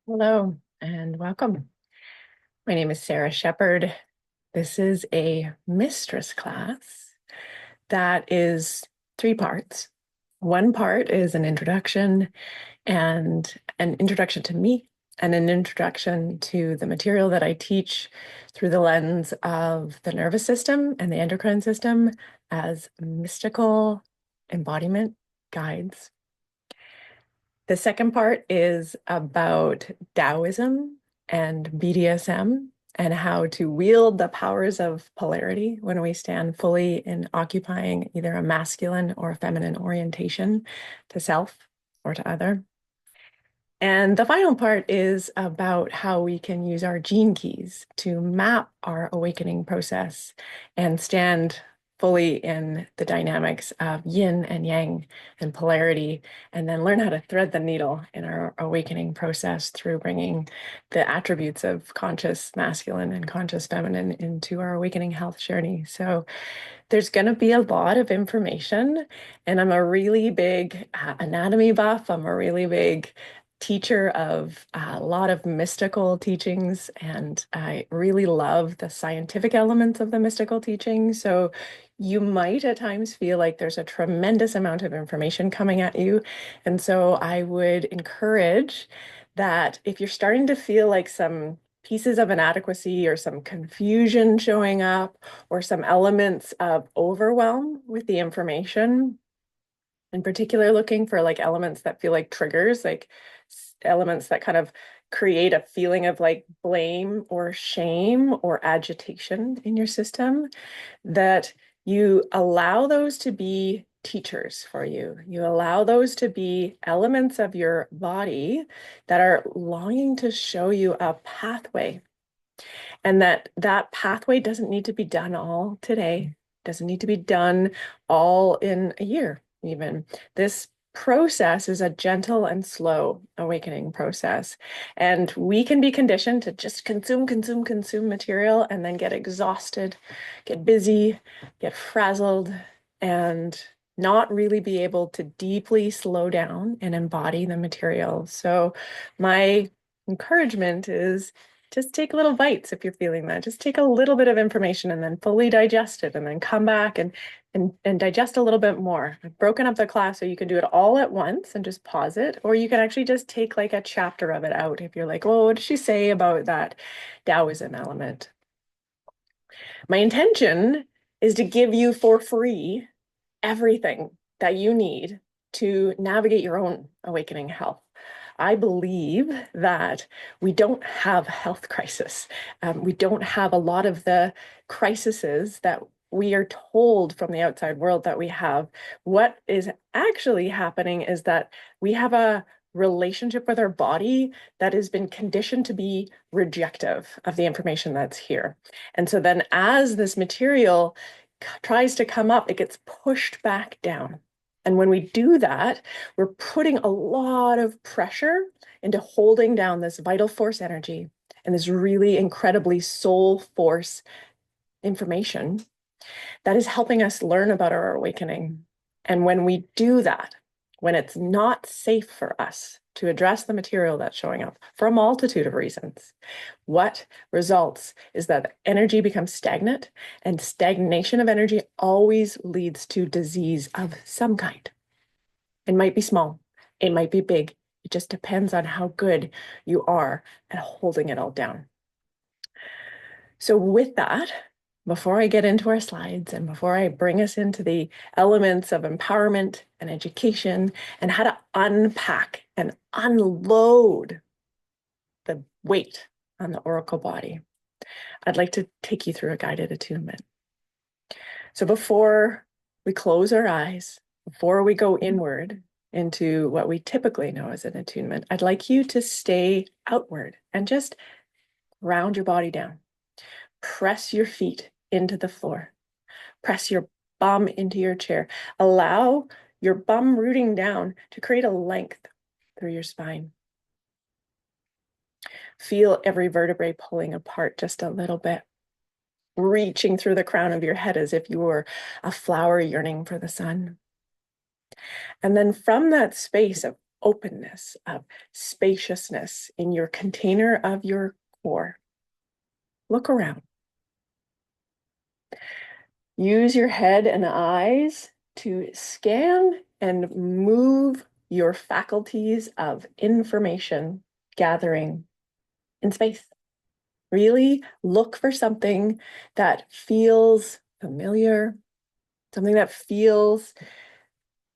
Hello and welcome. My name is Sarah Shepherd. This is a mistress class that is three parts. One part is an introduction and an introduction to me and an introduction to the material that I teach through the lens of the nervous system and the endocrine system as mystical embodiment guides. The second part is about Taoism and BDSM and how to wield the powers of polarity when we stand fully in occupying either a masculine or a feminine orientation to self or to other. And the final part is about how we can use our gene keys to map our awakening process and stand fully in the dynamics of yin and yang and polarity, and then learn how to thread the needle in our awakening process through bringing the attributes of conscious masculine and conscious feminine into our awakening health journey. So there's going to be a lot of information, and I'm a really big anatomy buff. I'm a really big teacher of a lot of mystical teachings, and I really love the scientific elements of the mystical teaching. So you might at times feel like there's a tremendous amount of information coming at you. And so I would encourage that if you're starting to feel like some pieces of inadequacy or some confusion showing up or some elements of overwhelm with the information, in particular looking for like elements that feel like triggers, like elements that kind of create a feeling of like blame or shame or agitation in your system, that you allow those to be teachers for you. You allow those to be elements of your body that are longing to show you a pathway, and that pathway doesn't need to be done all today, doesn't need to be done all in a year even. This process is a gentle and slow awakening process, and we can be conditioned to just consume material and then get exhausted, get busy, get frazzled, and not really be able to deeply slow down and embody the material. So my encouragement is just take little bites if you're feeling that. Just take a little bit of information and then fully digest it, and then come back and digest a little bit more. I've broken up the class so you can do it all at once and just pause it, or you can actually just take like a chapter of it out if you're like, oh, what did she say about that Taoism element? My intention is to give you for free everything that you need to navigate your own awakening health. I believe that we don't have a health crisis. We don't have a lot of the crises that we are told from the outside world that we have. What is actually happening is that we have a relationship with our body that has been conditioned to be rejective of the information that's here. And so then as this material tries to come up, it gets pushed back down. And when we do that, we're putting a lot of pressure into holding down this vital force energy and this really incredibly soul force information that is helping us learn about our awakening. And when we do that, when it's not safe for us to address the material that's showing up for a multitude of reasons, what results is that energy becomes stagnant, and stagnation of energy always leads to disease of some kind. It might be small, it might be big. It just depends on how good you are at holding it all down. So with that, before I get into our slides and before I bring us into the elements of empowerment and education and how to unpack and unload the weight on the oracle body, I'd like to take you through a guided attunement. So before we close our eyes, before we go inward into what we typically know as an attunement, I'd like you to stay outward and just ground your body down. Press your feet into the floor. Press your bum into your chair. Allow your bum rooting down to create a length through your spine. Feel every vertebrae pulling apart just a little bit, reaching through the crown of your head as if you were a flower yearning for the sun. And then from that space of openness, of spaciousness in your container of your core. Look around. Use your head and eyes to scan and move your faculties of information gathering in space. Really look for something that feels familiar, something that feels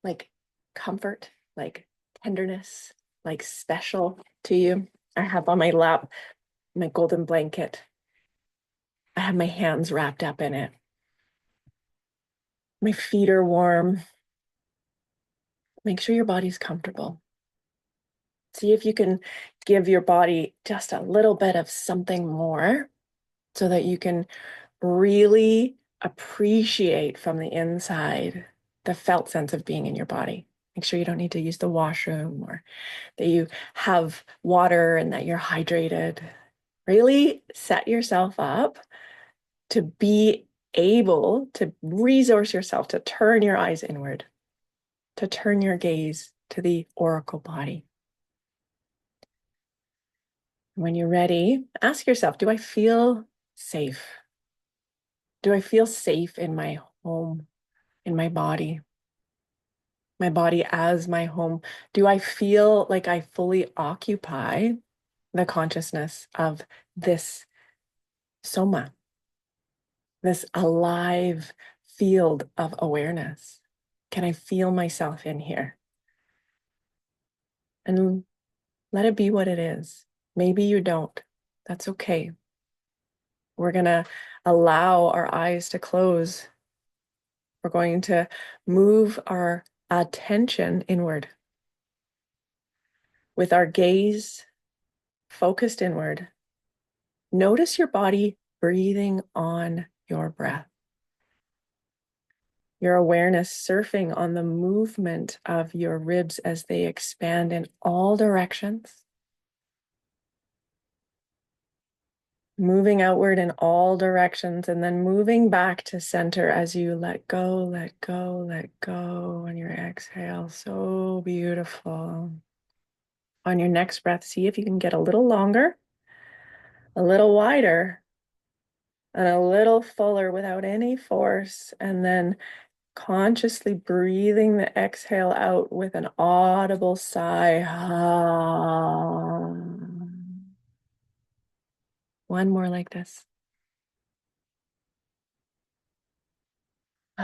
like comfort, like tenderness, like special to you. I have on my lap my golden blanket. I have my hands wrapped up in it. My feet are warm. Make sure your body's comfortable. See if you can give your body just a little bit of something more so that you can really appreciate from the inside the felt sense of being in your body. Make sure you don't need to use the washroom or that you have water and that you're hydrated. Really set yourself up to be able to resource yourself, to turn your eyes inward, to turn your gaze to the oracle body. When you're ready, ask yourself, do I feel safe? Do I feel safe in my home, in my body? My body as my home? Do I feel like I fully occupy the consciousness of this soma, this alive field of awareness? Can I feel myself in here? And let it be what it is. Maybe you don't. That's okay. We're going to allow our eyes to close. We're going to move our attention inward with our gaze focused inward. Notice your body breathing on your breath. Your awareness surfing on the movement of your ribs as they expand in all directions. Moving outward in all directions and then moving back to center as you let go, let go, let go on your exhale. So beautiful. On your next breath, see if you can get a little longer, a little wider, and a little fuller without any force. And then consciously breathing the exhale out with an audible sigh. One more like this. I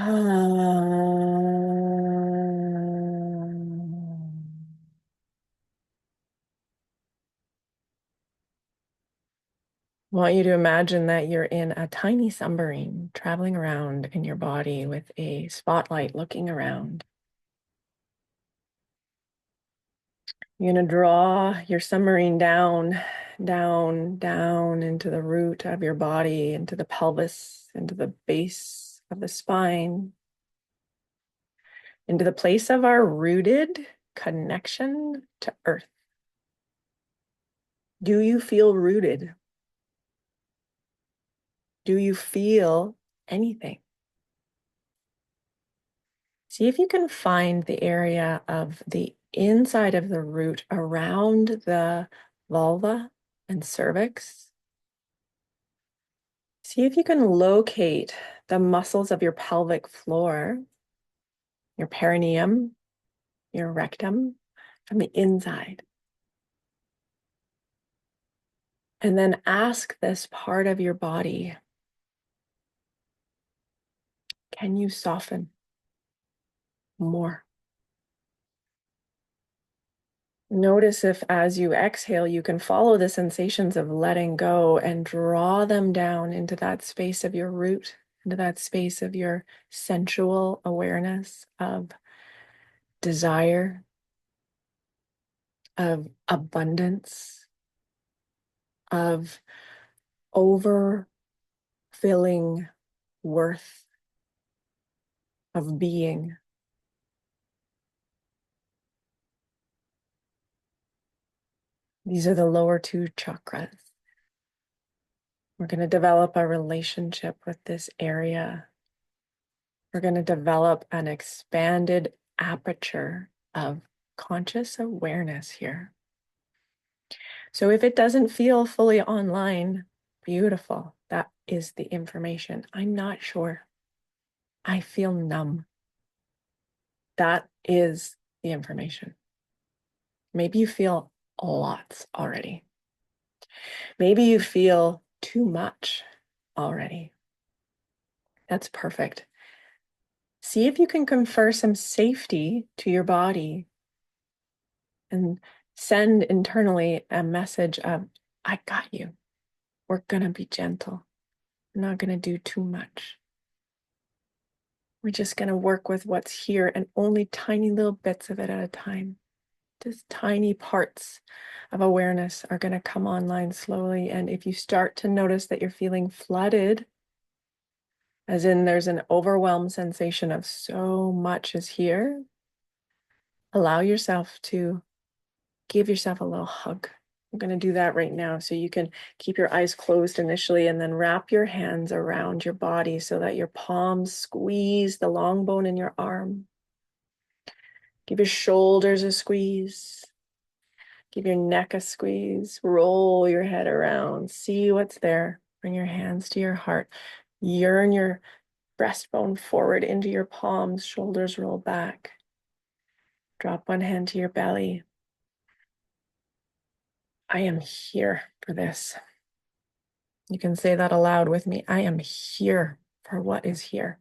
want you to imagine that you're in a tiny submarine traveling around in your body with a spotlight looking around. You're going to draw your submarine down, down, down into the root of your body, into the pelvis, into the base of the spine, into the place of our rooted connection to earth. Do you feel rooted? Do you feel anything? See if you can find the area of the inside of the root around the vulva and cervix. See if you can locate the muscles of your pelvic floor, your perineum, your rectum from the inside. And then ask this part of your body, can you soften more? Notice if as you exhale, you can follow the sensations of letting go and draw them down into that space of your root, into that space of your sensual awareness of desire, of abundance, of overfilling worth, of being. These are the lower two chakras. We're going to develop a relationship with this area. We're going to develop an expanded aperture of conscious awareness here. So if it doesn't feel fully online, beautiful. That is the information. I'm not sure. I feel numb. That is the information. Maybe you feel lots already. Maybe you feel too much already. That's perfect. See if you can confer some safety to your body and send internally a message of, I got you. We're going to be gentle. We're not going to do too much. We're just going to work with what's here and only tiny little bits of it at a time. Just tiny parts of awareness are going to come online slowly. And if you start to notice that you're feeling flooded, as in there's an overwhelmed sensation of so much is here, allow yourself to give yourself a little hug. I'm going to do that right now. So you can keep your eyes closed initially and then wrap your hands around your body so that your palms squeeze the long bone in your arm. Give your shoulders a squeeze. Give your neck a squeeze. Roll your head around. See what's there. Bring your hands to your heart. Yearn your breastbone forward into your palms. Shoulders roll back. Drop one hand to your belly. I am here for this. You can say that aloud with me. I am here for what is here.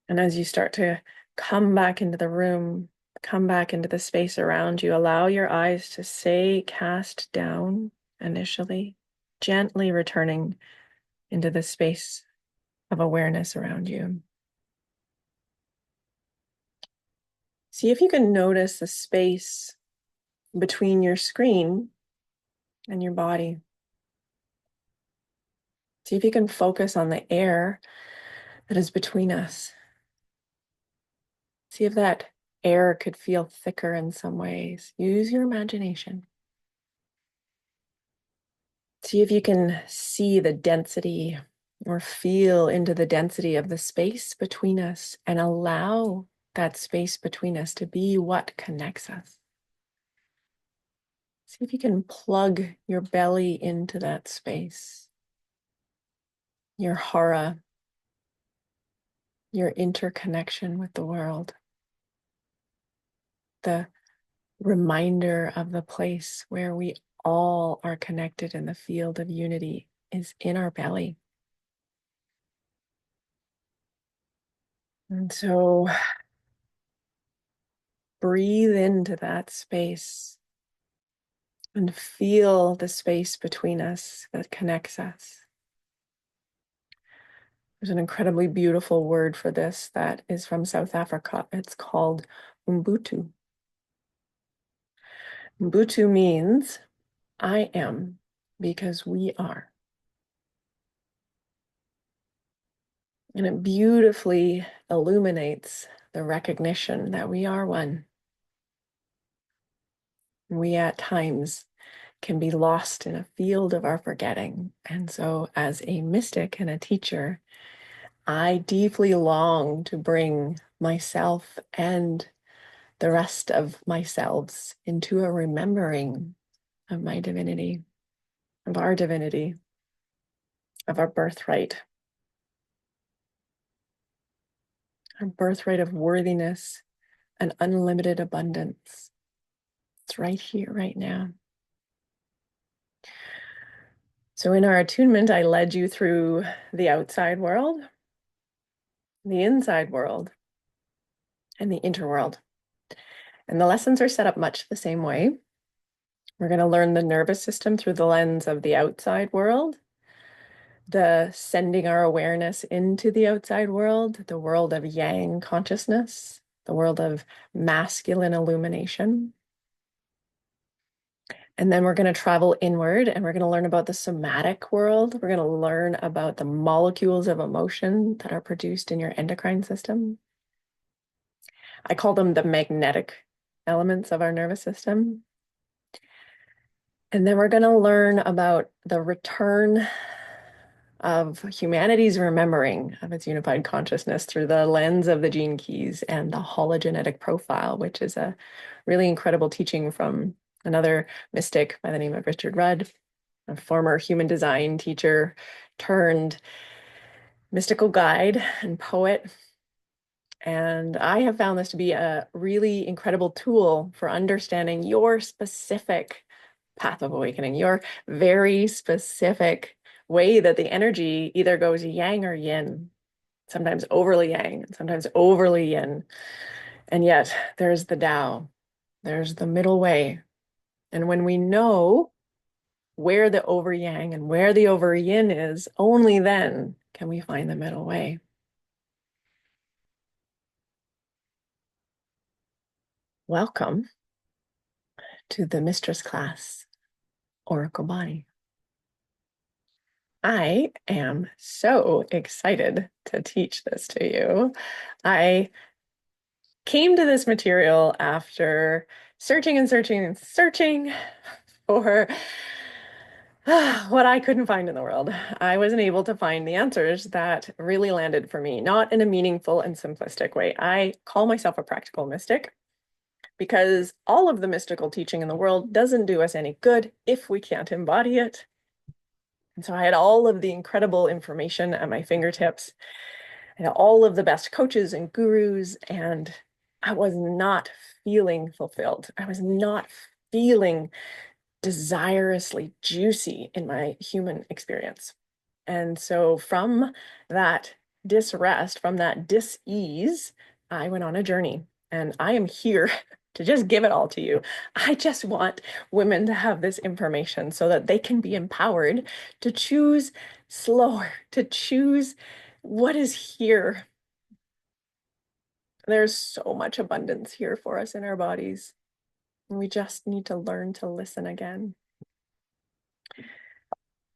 And as you start to come back into the room, come back into the space around you, allow your eyes to stay cast down initially, gently returning into the space of awareness around you. See if you can notice the space between your screen and your body. See if you can focus on the air that is between us. See if that air could feel thicker in some ways. Use your imagination. See if you can see the density or feel into the density of the space between us and allow that space between us to be what connects us. See if you can plug your belly into that space, your hara, your interconnection with the world, the reminder of the place where we all are connected in the field of unity is in our belly. And so breathe into that space and feel the space between us that connects us. There's an incredibly beautiful word for this that is from South Africa. It's called Ubuntu. Ubuntu means I am because we are. And it beautifully illuminates the recognition that we are one. We at times can be lost in a field of our forgetting. And so as a mystic and a teacher, I deeply long to bring myself and the rest of myselves into a remembering of my divinity, of our divinity, of our birthright of worthiness and unlimited abundance. It's right here, right now. So in our attunement, I led you through the outside world, the inside world, and the interworld. And the lessons are set up much the same way. We're going to learn the nervous system through the lens of the outside world, the sending our awareness into the outside world, the world of yang consciousness, the world of masculine illumination. And then we're going to travel inward and we're going to learn about the somatic world. We're going to learn about the molecules of emotion that are produced in your endocrine system. I call them the magnetic elements of our nervous system. And then we're going to learn about the return of humanity's remembering of its unified consciousness through the lens of the gene keys and the hologenetic profile, which is a really incredible teaching from another mystic by the name of Richard Rudd, a former human design teacher turned mystical guide and poet. And I have found this to be a really incredible tool for understanding your specific path of awakening, your very specific way that the energy either goes yang or yin, sometimes overly yang and sometimes overly yin. And yet there's the Tao, there's the middle way. And when we know where the over yang and where the over yin is, only then can we find the middle way. Welcome to the Mistress Class Oracle Body. I am so excited to teach this to you. I came to this material after searching and searching and searching for what I couldn't find in the world. I wasn't able to find the answers that really landed for me, not in a meaningful and simplistic way. I call myself a practical mystic because all of the mystical teaching in the world doesn't do us any good if we can't embody it. And so I had all of the incredible information at my fingertips. I had all of the best coaches and gurus, and I was not feeling fulfilled. I was not feeling desirously juicy in my human experience. And so from that disrest, from that dis-ease, I went on a journey, and I am here to just give it all to you. I just want women to have this information so that they can be empowered to choose slower, to choose what is here. There's so much abundance here for us in our bodies. And we just need to learn to listen again.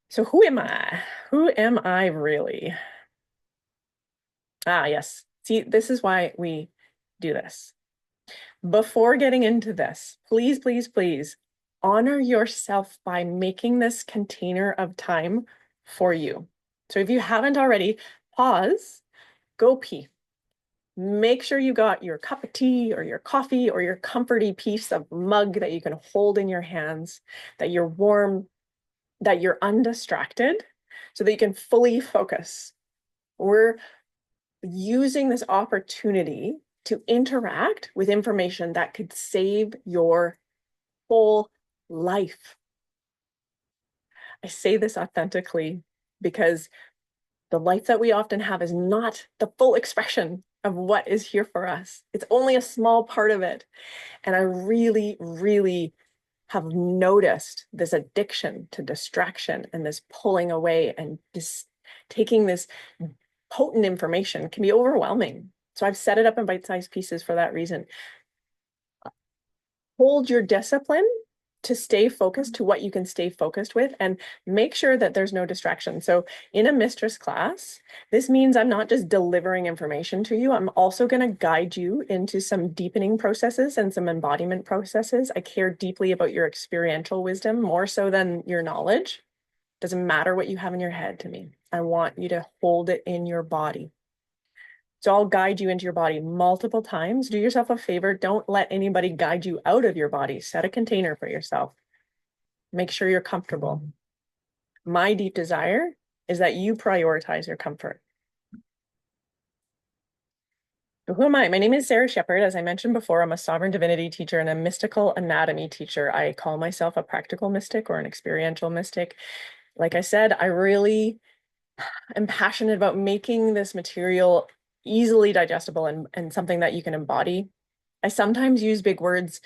So who am I? Who am I really? Ah, yes. See, this is why we do this. Before getting into this, please, please, please honor yourself by making this container of time for you. So if you haven't already, pause, go pee. Make sure you got your cup of tea or your coffee or your comforty piece of mug that you can hold in your hands, that you're warm, that you're undistracted, so that you can fully focus. We're using this opportunity to interact with information that could save your whole life. I say this authentically because the life that we often have is not the full expression of what is here for us. It's only a small part of it. And I really, really have noticed this addiction to distraction and this pulling away and just taking this potent information can be overwhelming. So I've set it up in bite-sized pieces for that reason. Hold your discipline to stay focused to what you can stay focused with, and make sure that there's no distraction. So in a mistress class, this means I'm not just delivering information to you. I'm also going to guide you into some deepening processes and some embodiment processes. I care deeply about your experiential wisdom more so than your knowledge. Doesn't matter what you have in your head to me. I want you to hold it in your body. So I'll guide you into your body multiple times. Do yourself a favor. Don't let anybody guide you out of your body. Set a container for yourself. Make sure you're comfortable. My deep desire is that you prioritize your comfort. So who am I? My name is Sarah Shepard. As I mentioned before, I'm a sovereign divinity teacher and a mystical anatomy teacher. I call myself a practical mystic or an experiential mystic. Like I said, I really am passionate about making this material easily digestible and something that you can embody. I sometimes use big words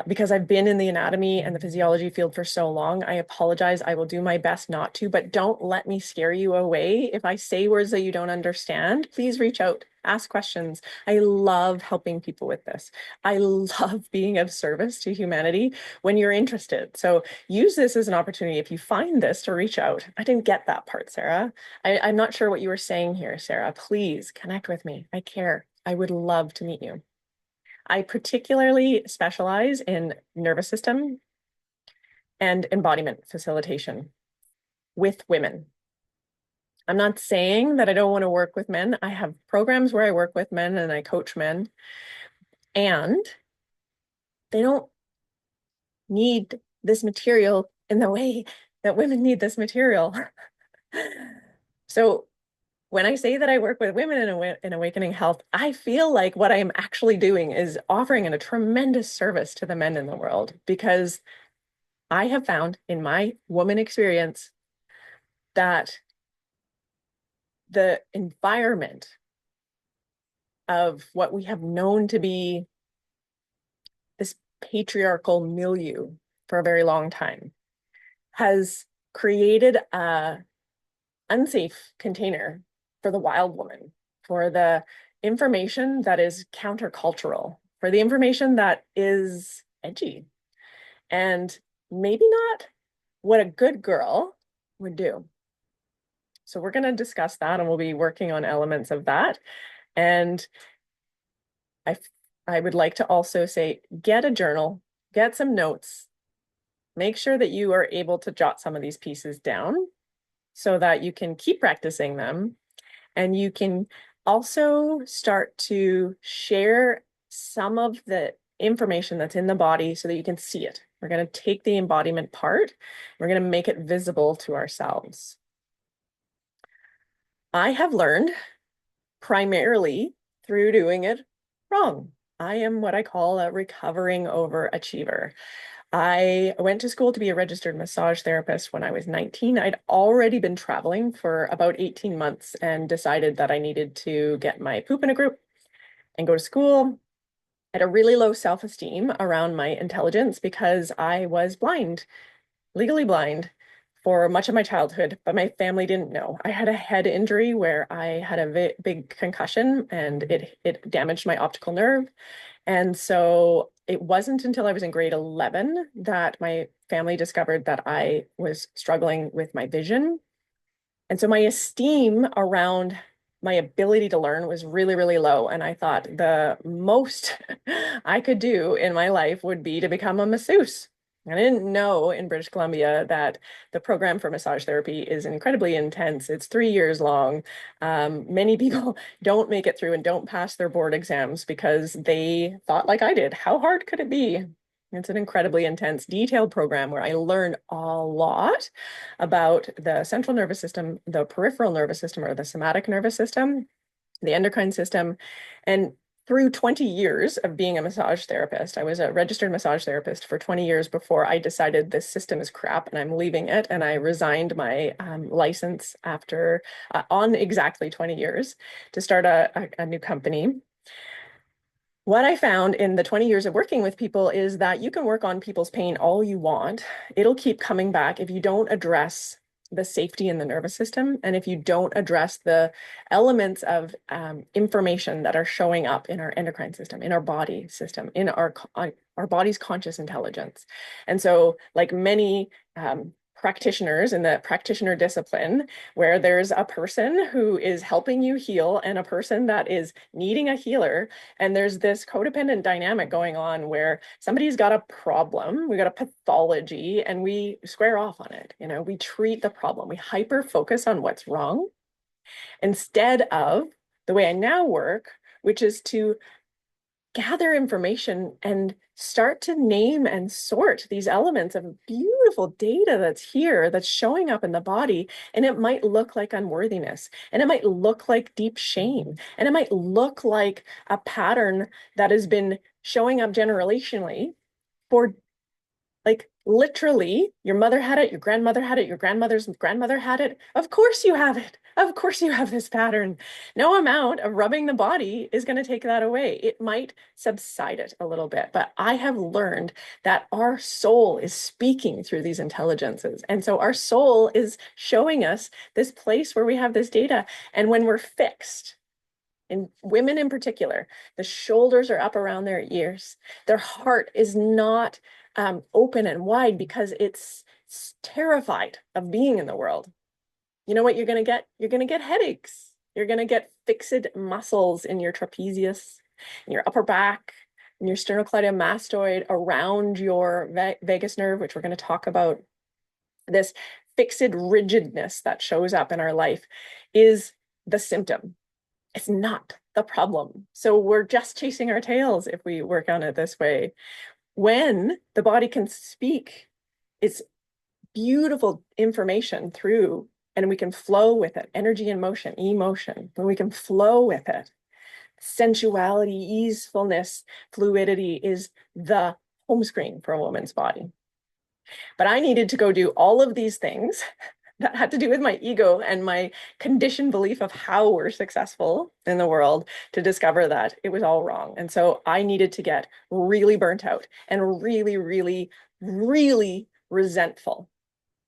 because I've been in the anatomy and the physiology field for so long. I apologize. I will do my best not to, but don't let me scare you away. If I say words that you don't understand, please reach out, ask questions. I love helping people with this. I love being of service to humanity when you're interested. So use this as an opportunity. If you find this, to reach out. I didn't get that part, Sarah. I'm not sure what you were saying here, Sarah. Please connect with me. I care. I would love to meet you. I particularly specialize in nervous system and embodiment facilitation with women. I'm not saying that I don't want to work with men. I have programs where I work with men and I coach men, and they don't need this material in the way that women need this material. So when I say that I work with women in awakening health, I feel like what I am actually doing is offering a tremendous service to the men in the world, because I have found in my woman experience that the environment of what we have known to be this patriarchal milieu for a very long time has created a unsafe container for the wild woman, for the information that is countercultural, for the information that is edgy, and maybe not what a good girl would do. So we're going to discuss that, and we'll be working on elements of that. And I, I would like to also say, get a journal, get some notes, make sure that you are able to jot some of these pieces down so that you can keep practicing them. And you can also start to share some of the information that's in the body so that you can see it. We're going to take the embodiment part, we're going to make it visible to ourselves. I have learned primarily through doing it wrong. I am what I call a recovering overachiever. I went to school to be a registered massage therapist when I was 19. I'd already been traveling for about 18 months and decided that I needed to get my poop in a group and go to school. I had a really low self-esteem around my intelligence because I was blind, legally blind, for much of my childhood, but my family didn't know. I had a head injury where I had a big concussion and it damaged my optical nerve. And so it wasn't until I was in grade 11 that my family discovered that I was struggling with my vision. And so my esteem around my ability to learn was really, really low. And I thought the most I could do in my life would be to become a masseuse. I didn't know in British Columbia that the program for massage therapy is incredibly intense. It's 3 years long. Many people don't make it through and don't pass their board exams because they thought like I did. How hard could it be? It's an incredibly intense, detailed program where I learned a lot about the central nervous system, the peripheral nervous system, or the somatic nervous system, the endocrine system. And through 20 years of being a massage therapist, I was a registered massage therapist for 20 years before I decided this system is crap and I'm leaving it. And I resigned my license after on exactly 20 years to start a new company. What I found in the 20 years of working with people is that you can work on people's pain all you want. It'll keep coming back if you don't address the safety in the nervous system and if you don't address the elements of information that are showing up in our endocrine system, in our body system, in our body's conscious intelligence. And so, like many practitioners in the practitioner discipline, where there's a person who is helping you heal and a person that is needing a healer, and there's this codependent dynamic going on where somebody's got a problem, we got a pathology, and we square off on it. You know, we treat the problem, we hyper focus on what's wrong instead of the way I now work, which is to gather information and start to name and sort these elements of beautiful data that's here, that's showing up in the body. And it might look like unworthiness, and it might look like deep shame, and it might look like a pattern that has been showing up generationally for, like, literally, your mother had it, your grandmother had it, your grandmother's grandmother had it. Of course you have it. Of course you have this pattern. No amount of rubbing the body is going to take that away. It might subside it a little bit, but I have learned that our soul is speaking through these intelligences. And so our soul is showing us this place where we have this data. And when we're fixed, and women in particular, the shoulders are up around their ears. Their heart is not open and wide because it's terrified of being in the world. You know what you're going to get? You're going to get headaches. You're going to get fixed muscles in your trapezius, in your upper back, in your sternocleidomastoid, around your vagus nerve, which we're going to talk about. This fixed rigidness that shows up in our life is the symptom. It's not the problem. So we're just chasing our tails if we work on it this way. When the body can speak its beautiful information through, and we can flow with it, energy and motion, emotion, when we can flow with it, sensuality, easefulness, fluidity is the home screen for a woman's body. But I needed to go do all of these things that had to do with my ego and my conditioned belief of how we're successful in the world to discover that it was all wrong. And so I needed to get really burnt out and really, really, really resentful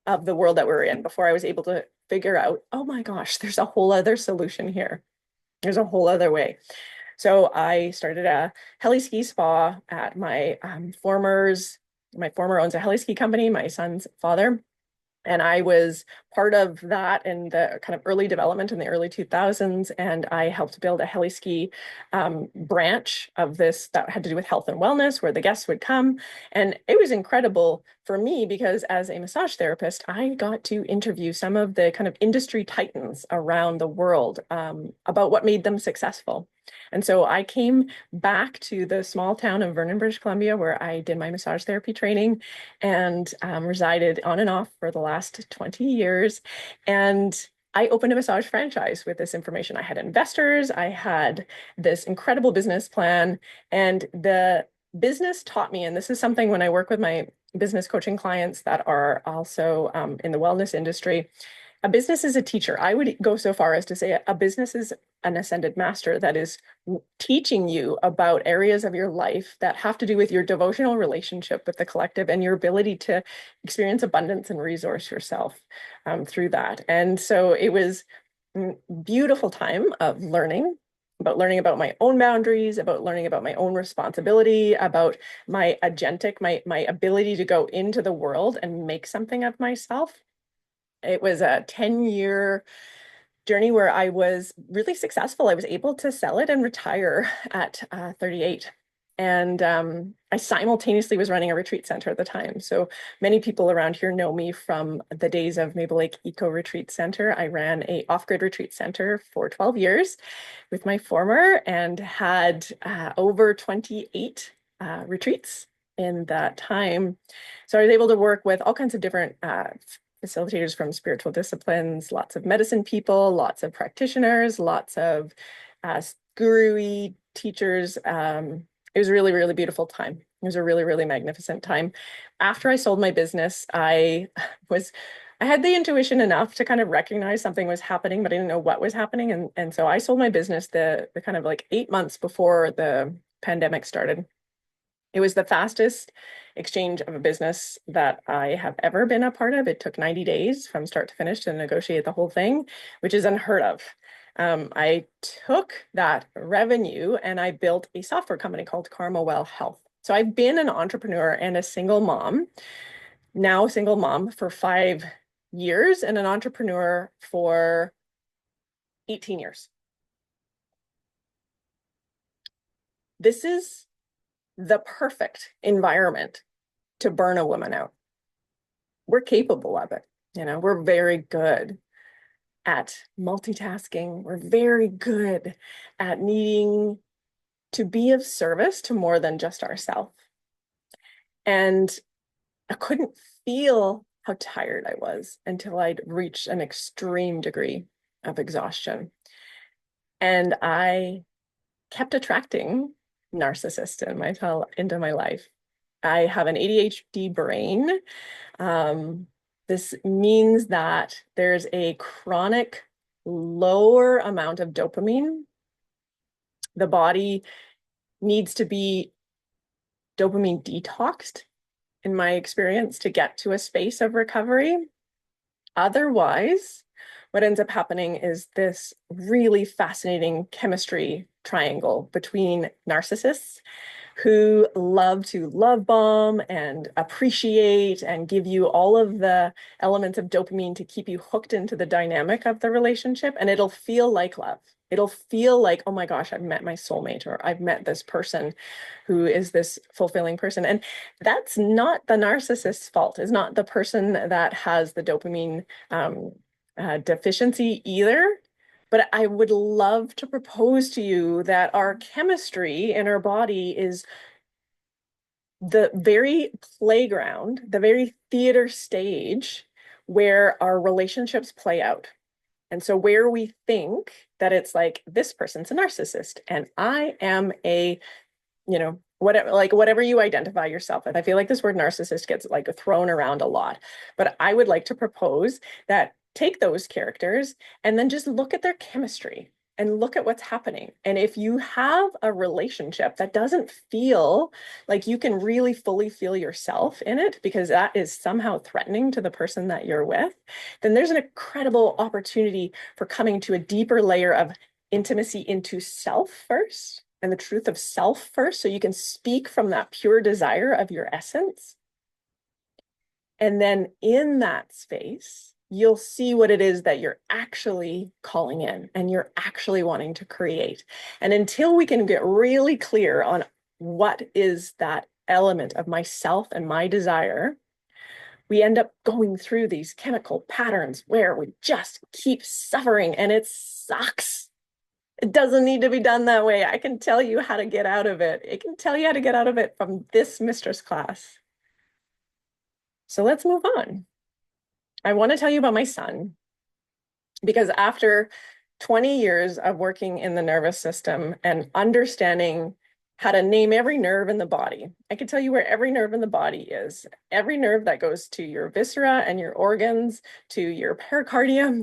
of the world that we're in before I was able to figure out, oh my gosh, there's a whole other solution here. There's a whole other way. So I started a heli ski spa at my my former owns a heli ski company, my son's father. And I was part of that in the kind of early development in the early 2000s. And I helped build a heli ski branch of this that had to do with health and wellness, where the guests would come. And it was incredible for me because as a massage therapist, I got to interview some of the kind of industry titans around the world about what made them successful. And so I came back to the small town of Vernon, British Columbia, where I did my massage therapy training and resided on and off for the last 20 years. And I opened a massage franchise with this information. I had investors, I had this incredible business plan, and the business taught me, and this is something when I work with my business coaching clients that are also in the wellness industry, a business is a teacher. I would go so far as to say a business is an ascended master that is teaching you about areas of your life that have to do with your devotional relationship with the collective and your ability to experience abundance and resource yourself through that. And so it was a beautiful time of learning about my own boundaries, about learning about my own responsibility, about my agentic, my ability to go into the world and make something of myself. It was a 10-year journey where I was really successful. I was able to sell it and retire at 38. And I simultaneously was running a retreat center at the time. So many people around here know me from the days of Maple Lake Eco Retreat Center. I ran a off-grid retreat center for 12 years with my former and had over 28 retreats in that time. So I was able to work with all kinds of different facilitators from spiritual disciplines, lots of medicine people, lots of practitioners, lots of guru-y teachers. It was a really, really beautiful time. It was a really, really magnificent time. After I sold my business, I had the intuition enough to kind of recognize something was happening, but I didn't know what was happening. And so I sold my business the kind of like 8 months before the pandemic started. It was the fastest exchange of a business that I have ever been a part of. It took 90 days from start to finish to negotiate the whole thing, which is unheard of. I took that revenue and I built a software company called Karma Well Health. So I've been an entrepreneur and a single mom, now a single mom for 5 years and an entrepreneur for 18 years. This is the perfect environment to burn a woman out. We're capable of it. We're very good at multitasking. We're very good at needing to be of service to more than just ourselves. And I couldn't feel how tired I was until I'd reached an extreme degree of exhaustion. And I kept attracting narcissists into my life. I have an ADHD brain. This means that there's a chronic lower amount of dopamine. The body needs to be dopamine detoxed, in my experience, to get to a space of recovery. Otherwise, what ends up happening is this really fascinating chemistry triangle between narcissists who love to love bomb and appreciate and give you all of the elements of dopamine to keep you hooked into the dynamic of the relationship, and it'll feel like love. It'll feel like, oh my gosh, I've met my soulmate, or I've met this person who is this fulfilling person. And that's not the narcissist's fault. It's not the person that has the dopamine deficiency either. But I would love to propose to you that our chemistry in our body is the very playground, the very theater stage where our relationships play out. And so where we think that it's like, this person's a narcissist and I am a, whatever, like whatever you identify yourself with. I feel like this word narcissist gets like thrown around a lot, but I would like to propose that take those characters and then just look at their chemistry and look at what's happening. And if you have a relationship that doesn't feel like you can really fully feel yourself in it, because that is somehow threatening to the person that you're with, then there's an incredible opportunity for coming to a deeper layer of intimacy into self first and the truth of self first, so you can speak from that pure desire of your essence. And then in that space, you'll see what it is that you're actually calling in and you're actually wanting to create. And until we can get really clear on what is that element of myself and my desire, we end up going through these chemical patterns where we just keep suffering, and it sucks. It doesn't need to be done that way. I can tell you how to get out of it. It can tell you how to get out of it from this mistress class. So let's move on. I want to tell you about my son, because after 20 years of working in the nervous system and understanding how to name every nerve in the body, I can tell you where every nerve in the body is. Every nerve that goes to your viscera and your organs, to your pericardium,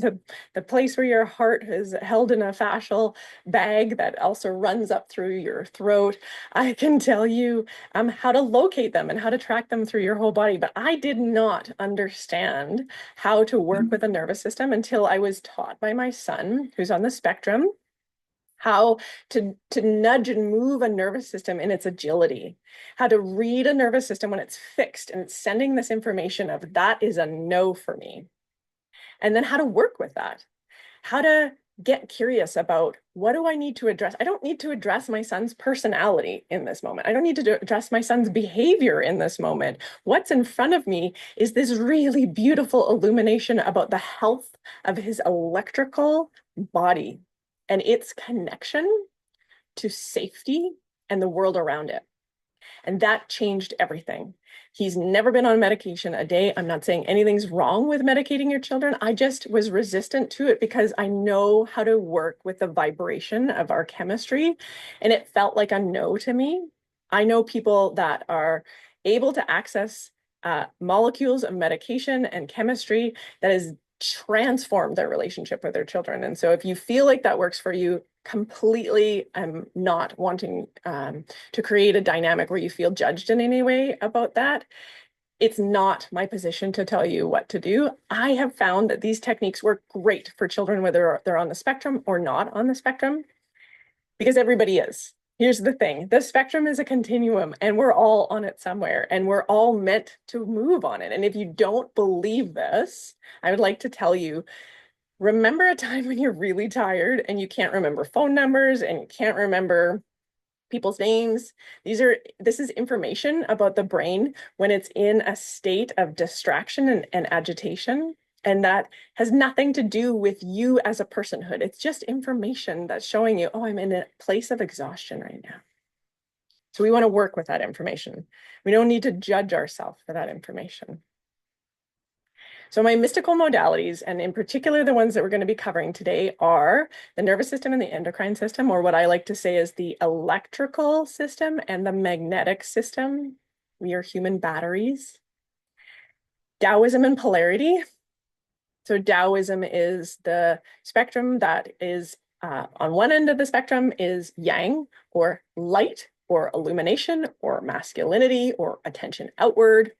the place where your heart is held in a fascial bag that also runs up through your throat. I can tell you how to locate them and how to track them through your whole body. But I did not understand how to work with the nervous system until I was taught by my son, who's on the spectrum, how to nudge and move a nervous system in its agility, how to read a nervous system when it's fixed and it's sending this information of that is a no for me. And then how to work with that, how to get curious about what do I need to address? I don't need to address my son's personality in this moment. I don't need to address my son's behavior in this moment. What's in front of me is this really beautiful illumination about the health of his electrical body and its connection to safety and the world around it. And that changed everything. He's never been on medication a day. I'm not saying anything's wrong with medicating your children. I just was resistant to it because I know how to work with the vibration of our chemistry. And it felt like a no to me. I know people that are able to access molecules of medication and chemistry that has transformed their relationship with their children. And so if you feel like that works for you, completely, I'm not wanting to create a dynamic where you feel judged in any way about that. It's not my position to tell you what to do. I have found that these techniques work great for children, whether they're on the spectrum or not on the spectrum, because everybody is. Here's the thing, the spectrum is a continuum and we're all on it somewhere and we're all meant to move on it. And if you don't believe this, I would like to tell you, remember a time when you're really tired and you can't remember phone numbers and you can't remember people's names. This is information about the brain when it's in a state of distraction and agitation. And that has nothing to do with you as a personhood. It's just information that's showing you, oh, I'm in a place of exhaustion right now. So we want to work with that information. We don't need to judge ourselves for that information. So my mystical modalities, and in particular the ones that we're going to be covering today, are the nervous system and the endocrine system, or what I like to say is the electrical system and the magnetic system. We are human batteries. Taoism and polarity. So Taoism is the spectrum that is on one end of the spectrum is yang, or light, or illumination, or masculinity, or attention outward.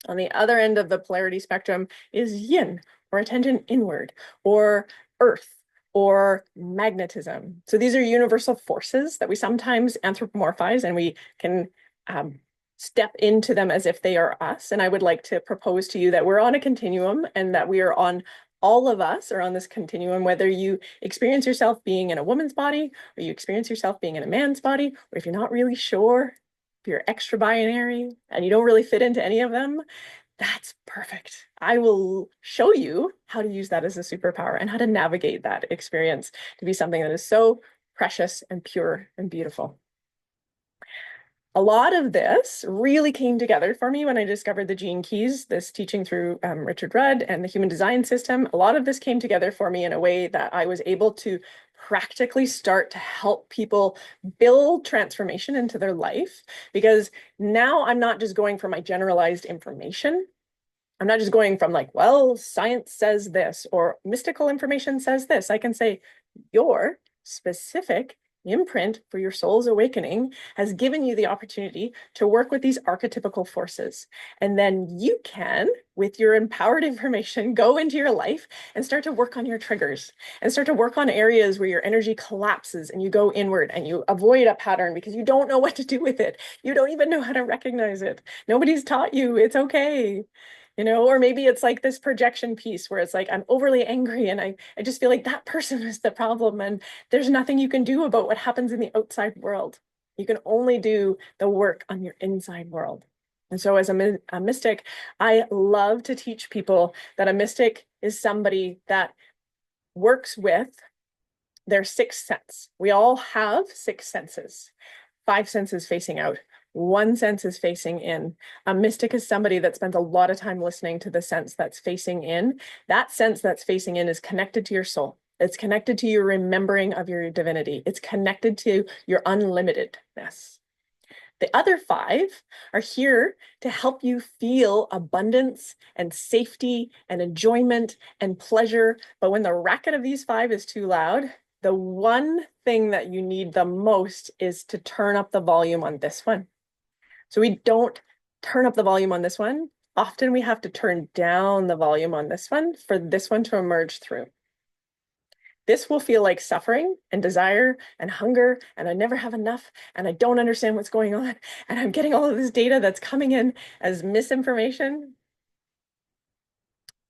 On the other end of the polarity spectrum is yin, or attention inward, or earth, or magnetism. So these are universal forces that we sometimes anthropomorphize, and we can step into them as if they are us. And I would like to propose to you that we're on a continuum and that we are on all of us are on this continuum, whether you experience yourself being in a woman's body or you experience yourself being in a man's body, or if you're not really sure, if you're extra binary and you don't really fit into any of them, that's perfect. I will show you how to use that as a superpower and how to navigate that experience to be something that is so precious and pure and beautiful. A lot of this really came together for me when I discovered the Gene Keys, this teaching through Richard Rudd and the Human Design System. A lot of this came together for me in a way that I was able to practically start to help people build transformation into their life, because now I'm not just going for my generalized information. I'm not just going from like, well, science says this or mystical information says this. I can say your specific imprint for your soul's awakening has given you the opportunity to work with these archetypical forces. And then you can, with your empowered information, go into your life and start to work on your triggers and start to work on areas where your energy collapses and you go inward and you avoid a pattern because you don't know what to do with it. You don't even know how to recognize it. Nobody's taught you. It's okay. Or maybe it's like this projection piece where it's like, I'm overly angry and I just feel like that person is the problem and there's nothing you can do about what happens in the outside world. You can only do the work on your inside world. And so as a mystic, I love to teach people that a mystic is somebody that works with their sixth sense. We all have six senses, five senses facing out. One sense is facing in. A mystic is somebody that spends a lot of time listening to the sense that's facing in. That sense that's facing in is connected to your soul. It's connected to your remembering of your divinity. It's connected to your unlimitedness. The other five are here to help you feel abundance and safety and enjoyment and pleasure. But when the racket of these five is too loud, the one thing that you need the most is to turn up the volume on this one. So we don't turn up the volume on this one. Often we have to turn down the volume on this one for this one to emerge through. This will feel like suffering and desire and hunger, and I never have enough, and I don't understand what's going on, and I'm getting all of this data that's coming in as misinformation.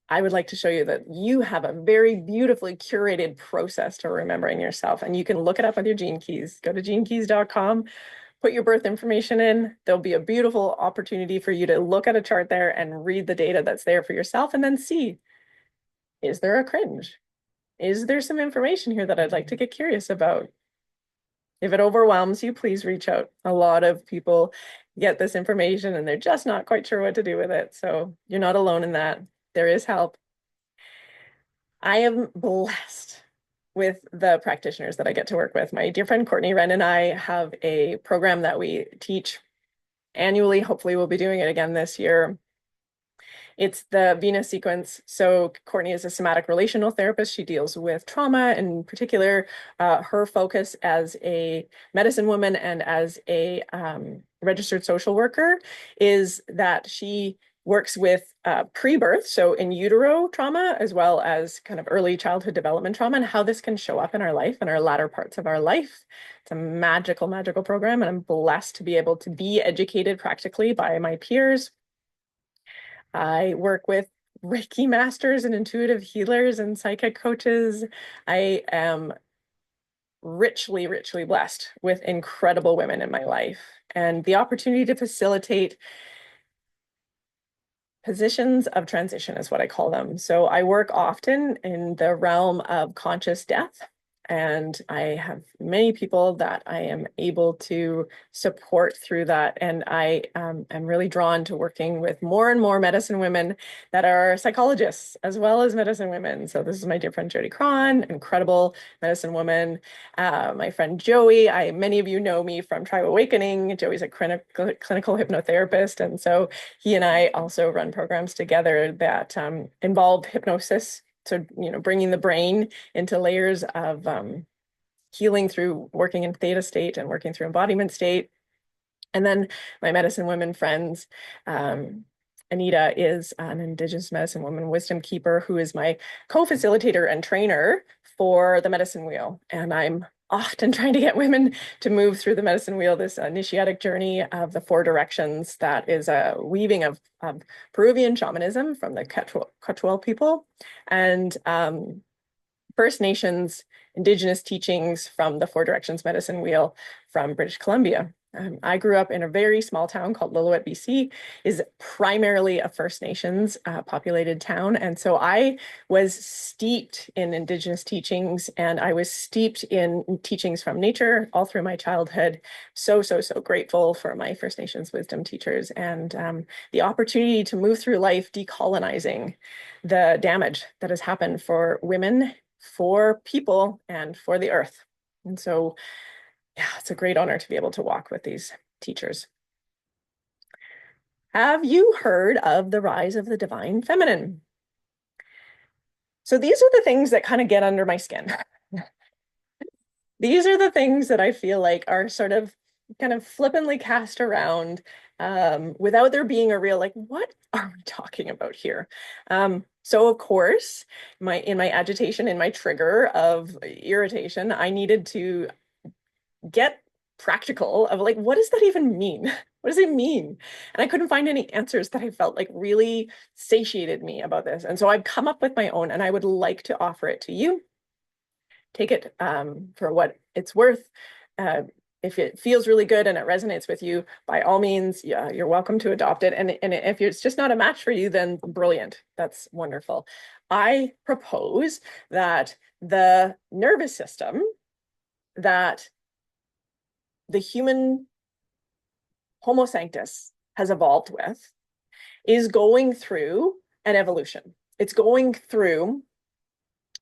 I would like to show you that you have a very beautifully curated process to remembering yourself, and you can look it up with your Gene Keys. Go to genekeys.com. Put your birth information in. There'll be a beautiful opportunity for you to look at a chart there and read the data that's there for yourself and then see, is there a cringe? Is there some information here that I'd like to get curious about? If it overwhelms you, please reach out. A lot of people get this information and they're just not quite sure what to do with it. So you're not alone in that. There is help. I am blessed with the practitioners that I get to work with. My dear friend Courtney Wren and I have a program that we teach annually. Hopefully we'll be doing it again this year. It's the Venus sequence. So Courtney is a somatic relational therapist. She deals with trauma, in particular, her focus as a medicine woman and as a registered social worker is that she works with pre-birth, so in utero trauma, as well as kind of early childhood development trauma and how this can show up in our life and our latter parts of our life. It's a magical, magical program, and I'm blessed to be able to be educated practically by my peers. I work with Reiki masters and intuitive healers and psychic coaches. I am richly, richly blessed with incredible women in my life, and the opportunity to facilitate positions of transition is what I call them. So I work often in the realm of conscious death, and I have many people that I am able to support through that. And I am really drawn to working with more and more medicine women that are psychologists as well as medicine women. So this is my dear friend Jody Cron, incredible medicine woman. My friend Joey, many of you know me from Tribe Awakening. Joey's a clinical hypnotherapist. And so he and I also run programs together that involve hypnosis. So, bringing the brain into layers of healing through working in theta state and working through embodiment state. And then my medicine women friends, Anita is an Indigenous medicine woman wisdom keeper who is my co-facilitator and trainer for the medicine wheel. And I'm often trying to get women to move through the medicine wheel, this initiatic journey of the four directions that is a weaving of Peruvian shamanism from the Quechua people and First Nations Indigenous teachings from the Four Directions Medicine Wheel from British Columbia. I grew up in a very small town called Lillooet, BC, is primarily a First Nations populated town. And so I was steeped in Indigenous teachings and I was steeped in teachings from nature all through my childhood. So grateful for my First Nations wisdom teachers and the opportunity to move through life decolonizing the damage that has happened for women, for people, and for the earth. And so yeah, it's a great honor to be able to walk with these teachers. Have you heard of the rise of the divine feminine? So these are the things that kind of get under my skin. These are the things that I feel like are sort of kind of flippantly cast around without there being a real, like, what are we talking about here? So of course, in my agitation, in my trigger of irritation, I needed to get practical of like, what does that even mean? What does it mean? And I couldn't find any answers that I felt like really satiated me about this. And so I've come up with my own, and I would like to offer it to you. Take it for what it's worth. If it feels really good and it resonates with you, by all means, yeah, you're welcome to adopt it. And if it's just not a match for you, then brilliant. That's wonderful. I propose that the nervous system that the human Homo sanctus has evolved with is going through an evolution. It's going through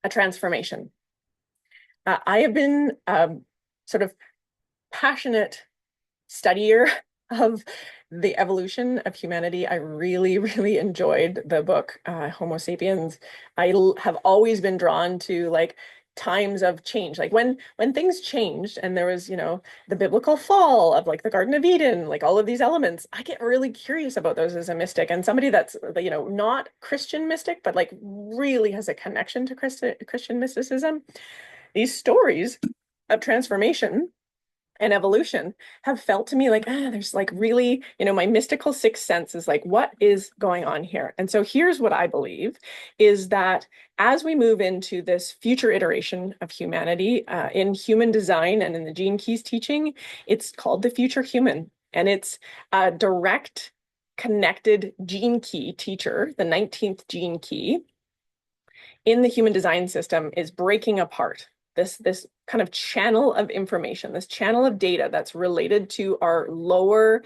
a transformation. I have been sort of passionate studier of the evolution of humanity. I really enjoyed the book Homo Sapiens. I have always been drawn to like times of change, like when things changed and there was, you know, the biblical fall of like the Garden of Eden, like all of these elements. I get really curious about those as a mystic and somebody that's, you know, not Christian mystic, but like really has a connection to Christian mysticism. These stories of transformation and evolution have felt to me like, there's like really, you know, my mystical sixth sense is like, what is going on here? And so here's what I believe is that as we move into this future iteration of humanity in human design and in the Gene Keys teaching, it's called the future human. And it's a direct connected gene key teacher, the 19th gene key in the human design system is breaking apart this kind of channel of information, this channel of data that's related to our lower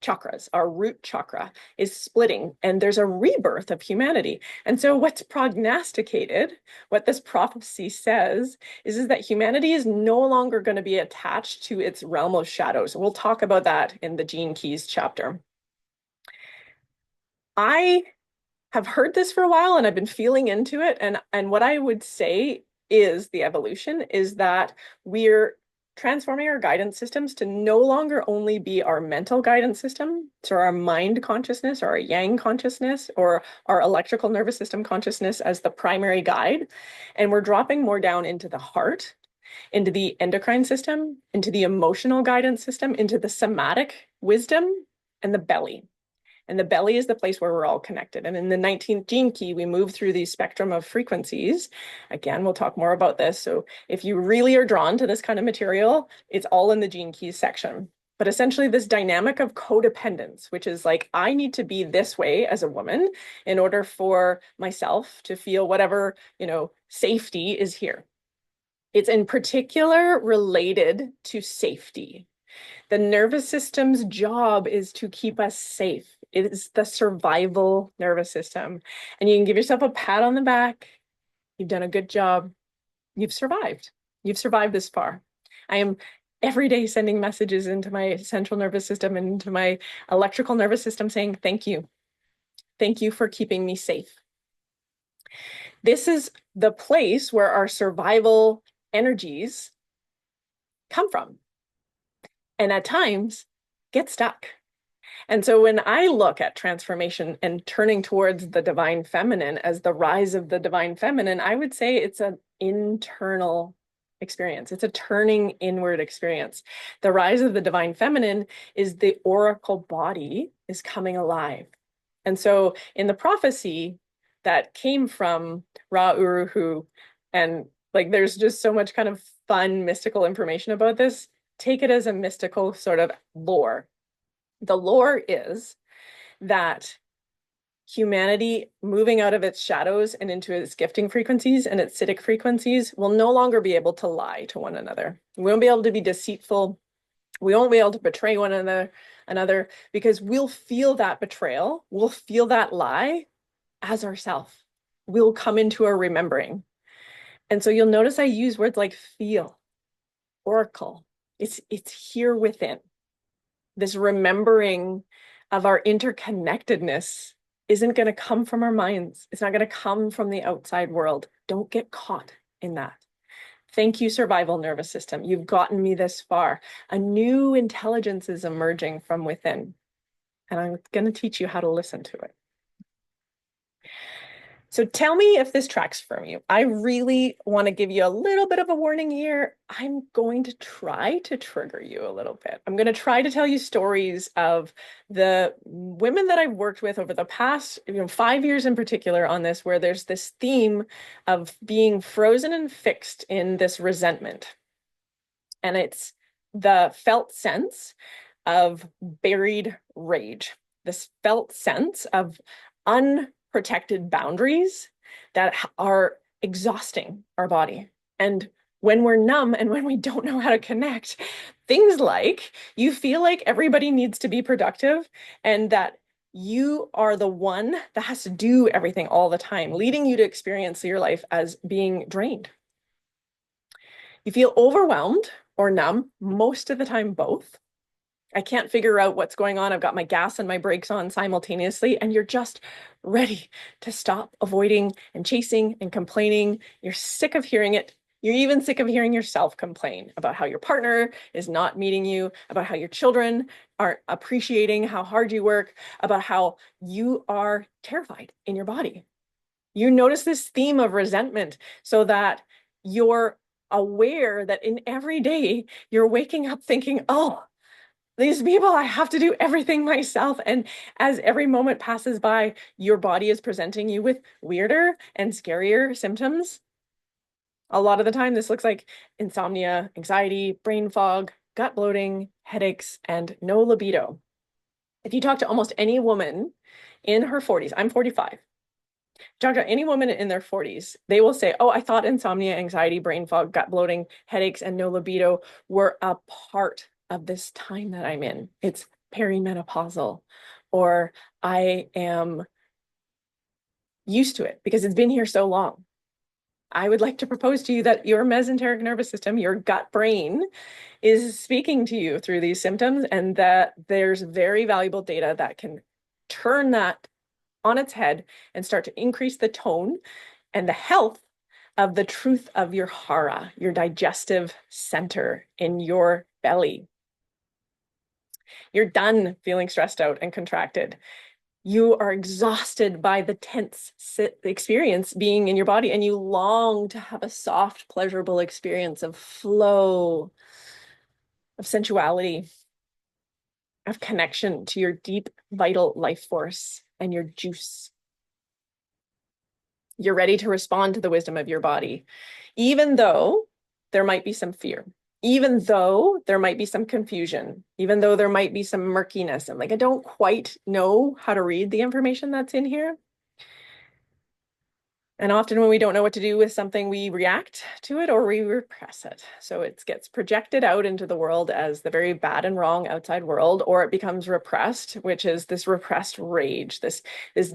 chakras, our root chakra is splitting and there's a rebirth of humanity. And so what's prognosticated, what this prophecy says is that humanity is no longer going to be attached to its realm of shadows. We'll talk about that in the Gene Keys chapter. I have heard this for a while and I've been feeling into it. And what I would say is the evolution is that we're transforming our guidance systems to no longer only be our mental guidance system, so our mind consciousness or our yang consciousness or our electrical nervous system consciousness as the primary guide. And we're dropping more down into the heart, into the endocrine system, into the emotional guidance system, into the somatic wisdom and the belly. And the belly is the place where we're all connected. And in the 19th gene key, we move through the spectrum of frequencies. Again, we'll talk more about this. So if you really are drawn to this kind of material, it's all in the gene keys section. But essentially this dynamic of codependence, which is like, I need to be this way as a woman in order for myself to feel whatever, you know, safety is here. It's in particular related to safety. The nervous system's job is to keep us safe. It is the survival nervous system. And you can give yourself a pat on the back. You've done a good job. You've survived. You've survived this far. I am every day sending messages into my central nervous system and into my electrical nervous system saying, thank you. Thank you for keeping me safe. This is the place where our survival energies come from. And at times get stuck. And so when I look at transformation and turning towards the divine feminine as the rise of the divine feminine, I would say it's an internal experience. It's a turning inward experience. The rise of the divine feminine is the oracle body is coming alive. And so in the prophecy that came from Ra Uruhu, and like there's just so much kind of fun mystical information about this, take it as a mystical sort of lore. The lore is that humanity moving out of its shadows and into its gifting frequencies and its acidic frequencies will no longer be able to lie to one another. We won't be able to be deceitful. We won't be able to betray one another because we'll feel that betrayal. We'll feel that lie as ourself. We'll come into a remembering. And so you'll notice I use words like feel, oracle. It's here within. This remembering of our interconnectedness isn't going to come from our minds. It's not going to come from the outside world. Don't get caught in that. Thank you, survival nervous system. You've gotten me this far. A new intelligence is emerging from within, and I'm going to teach you how to listen to it. So tell me if this tracks for you. I really want to give you a little bit of a warning here. I'm going to try to trigger you a little bit. I'm going to try to tell you stories of the women that I've worked with over the past, 5 years in particular on this, where there's this theme of being frozen and fixed in this resentment. And it's the felt sense of buried rage, this felt sense of unprotected boundaries that are exhausting our body. And when we're numb and when we don't know how to connect, things like you feel like everybody needs to be productive and that you are the one that has to do everything all the time, leading you to experience your life as being drained. You feel overwhelmed or numb, most of the time both. I can't figure out what's going on. I've got my gas and my brakes on simultaneously, and you're just ready to stop avoiding and chasing and complaining. You're sick of hearing it. You're even sick of hearing yourself complain about how your partner is not meeting you, about how your children aren't appreciating how hard you work, about how you are terrified in your body. You notice this theme of resentment so that you're aware that in every day you're waking up thinking, oh, these people, I have to do everything myself. And as every moment passes by, your body is presenting you with weirder and scarier symptoms. A lot of the time, this looks like insomnia, anxiety, brain fog, gut bloating, headaches, and no libido. If you talk to almost any woman in her 40s, I'm 45. Talk to any woman in their 40s, they will say, oh, I thought insomnia, anxiety, brain fog, gut bloating, headaches, and no libido were a part of this time that I'm in. It's perimenopausal, or I am used to it because it's been here so long. I would like to propose to you that your mesenteric nervous system, your gut brain, is speaking to you through these symptoms, and that there's very valuable data that can turn that on its head and start to increase the tone and the health of the truth of your hara, your digestive center in your belly. You're done feeling stressed out and contracted. You are exhausted by the tense experience being in your body, and you long to have a soft, pleasurable experience of flow, of sensuality, of connection to your deep, vital life force and your juice. You're ready to respond to the wisdom of your body, even though there might be some fear, even though there might be some confusion, even though there might be some murkiness. And like, I don't quite know how to read the information that's in here. And often when we don't know what to do with something, we react to it or we repress it. So it gets projected out into the world as the very bad and wrong outside world, or it becomes repressed, which is this repressed rage, this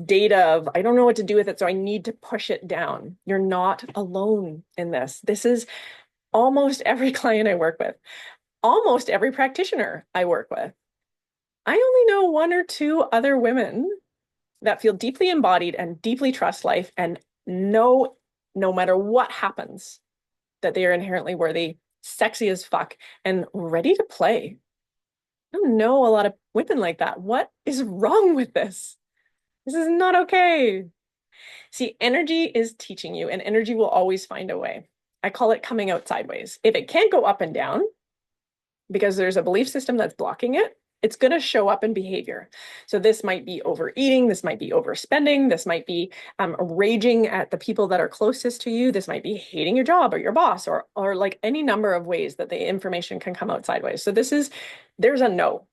data of, I don't know what to do with it, so I need to push it down. You're not alone in this. This is almost every client I work with, almost every practitioner I work with. I only know 1 or 2 other women that feel deeply embodied and deeply trust life and know no matter what happens that they are inherently worthy, sexy as fuck, and ready to play. I don't know a lot of women like that. What is wrong with this? This is not okay. See, energy is teaching you, and energy will always find a way. I call it coming out sideways. If it can't go up and down because there's a belief system that's blocking it, it's going to show up in behavior. So this might be overeating, this might be overspending, this might be raging at the people that are closest to you, this might be hating your job or your boss, or like any number of ways that the information can come out sideways. So there's a no.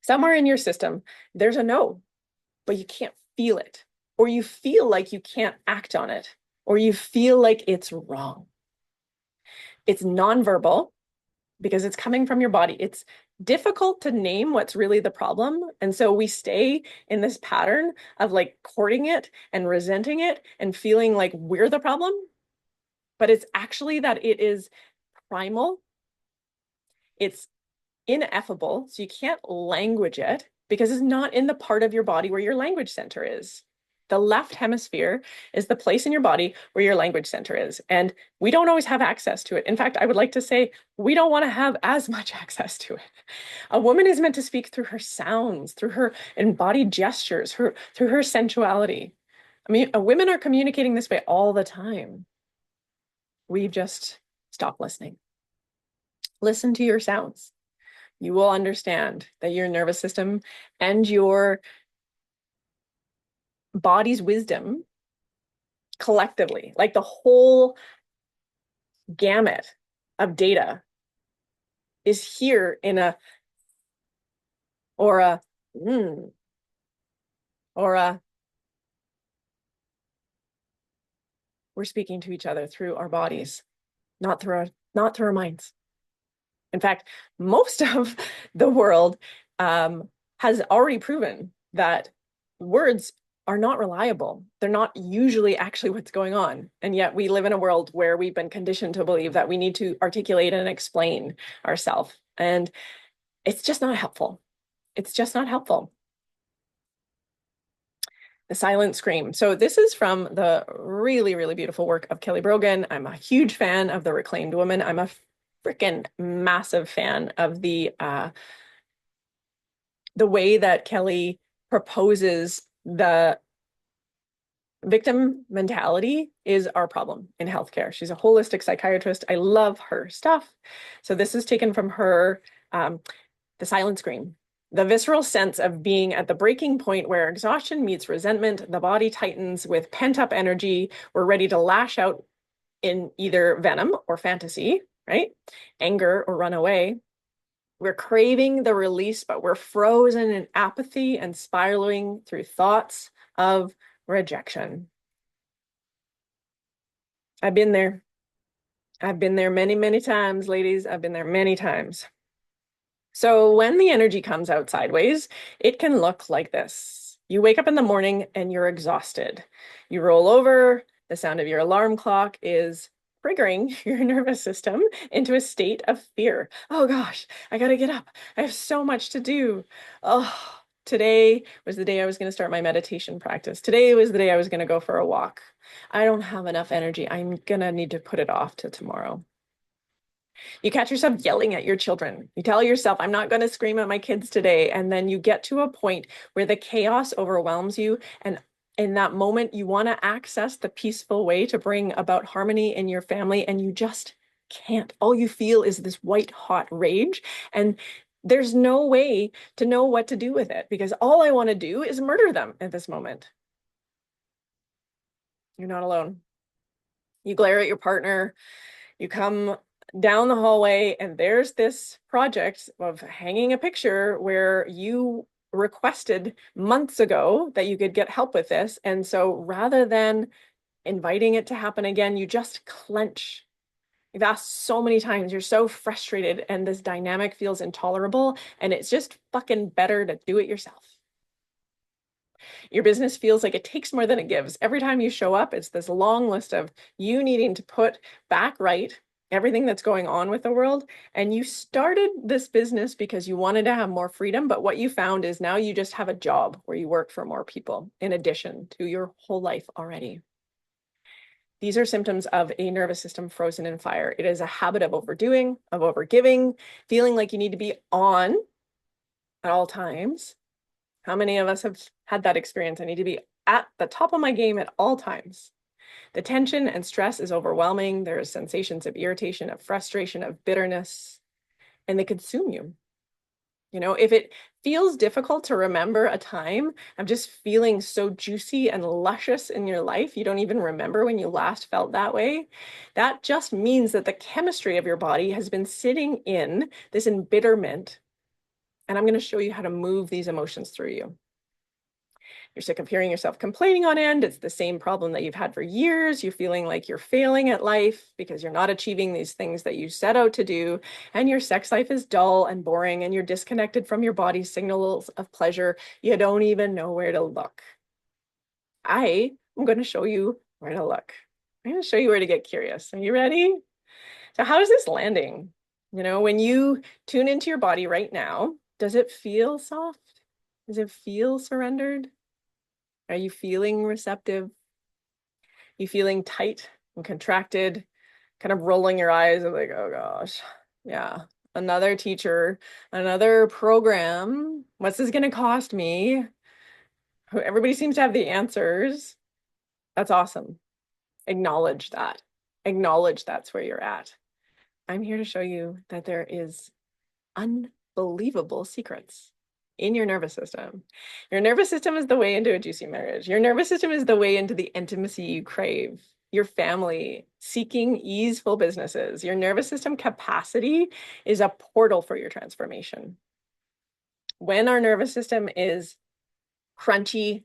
Somewhere in your system, there's a no, but you can't feel it, or you feel like you can't act on it, or you feel like it's wrong. It's nonverbal because it's coming from your body. It's difficult to name what's really the problem. And so we stay in this pattern of like courting it and resenting it and feeling like we're the problem. But it's actually that it is primal. It's ineffable. So you can't language it because it's not in the part of your body where your language center is. The left hemisphere is the place in your body where your language center is. And we don't always have access to it. In fact, I would like to say we don't want to have as much access to it. A woman is meant to speak through her sounds, through her embodied gestures, through her sensuality. I mean, women are communicating this way all the time. We've just stopped listening. Listen to your sounds. You will understand that your nervous system and your body's wisdom collectively, like the whole gamut of data, is here in a or a or a we're speaking to each other through our bodies, not through our minds. In fact, most of the world has already proven that words are not reliable. They're not usually actually what's going on. And yet we live in a world where we've been conditioned to believe that we need to articulate and explain ourselves. And it's just not helpful. It's just not helpful. The silent scream. So this is from the really, really beautiful work of Kelly Brogan. I'm a huge fan of The Reclaimed Woman. I'm a freaking massive fan of the way that Kelly proposes the victim mentality is our problem in healthcare. She's a holistic psychiatrist. I love her stuff. So this is taken from her, The Silent Scream. The visceral sense of being at the breaking point where exhaustion meets resentment, the body tightens with pent-up energy. We're ready to lash out in either venom or fantasy, right? Anger or run away. We're craving the release, but we're frozen in apathy and spiraling through thoughts of rejection. I've been there. I've been there many, many times, ladies. I've been there many times. So when the energy comes out sideways, it can look like this. You wake up in the morning and you're exhausted. You roll over, the sound of your alarm clock is triggering your nervous system into a state of fear. Oh gosh, I gotta get up. I have so much to do. Oh, today was the day I was going to start my meditation practice. Today was the day I was going to go for a walk. I don't have enough energy. I'm gonna need to put it off till tomorrow. You catch yourself yelling at your children. You tell yourself, I'm not going to scream at my kids today. And then you get to a point where the chaos overwhelms you. And in that moment, you want to access the peaceful way to bring about harmony in your family. And you just can't. All you feel is this white hot rage. And there's no way to know what to do with it because all I want to do is murder them at this moment. You're not alone. You glare at your partner. You come down the hallway and there's this project of hanging a picture where you requested months ago that you could get help with this. And so rather than inviting it to happen again, you just clench. You've asked so many times, you're so frustrated and this dynamic feels intolerable and it's just fucking better to do it yourself. Your business feels like it takes more than it gives. Every time you show up, it's this long list of you needing to put back right everything that's going on with the world. And you started this business because you wanted to have more freedom. But what you found is now you just have a job where you work for more people in addition to your whole life already. These are symptoms of a nervous system frozen in fire. It is a habit of overdoing, of overgiving, feeling like you need to be on at all times. How many of us have had that experience? I need to be at the top of my game at all times. The tension and stress is overwhelming. There are sensations of irritation, of frustration, of bitterness, and they consume you. You know, if it feels difficult to remember a time of just feeling so juicy and luscious in your life, you don't even remember when you last felt that way, that just means that the chemistry of your body has been sitting in this embitterment. And I'm going to show you how to move these emotions through you. You're sick of hearing yourself complaining on end. It's the same problem that you've had for years. You're feeling like you're failing at life because you're not achieving these things that you set out to do. And your sex life is dull and boring, and you're disconnected from your body's signals of pleasure. You don't even know where to look. I am going to show you where to look. I'm going to show you where to get curious. Are you ready? So how is this landing? You know, when you tune into your body right now, does it feel soft? Does it feel surrendered? Are you feeling receptive? You feeling tight and contracted, kind of rolling your eyes and like, oh gosh, yeah, another teacher, another program. What's this going to cost me? Everybody seems to have the answers. That's awesome. Acknowledge that. Acknowledge that's where you're at. I'm here to show you that there is unbelievable secrets in your nervous system. Your nervous system is the way into a juicy marriage. Your nervous system is the way into the intimacy you crave. Your family, seeking easeful businesses. Your nervous system capacity is a portal for your transformation. When our nervous system is crunchy,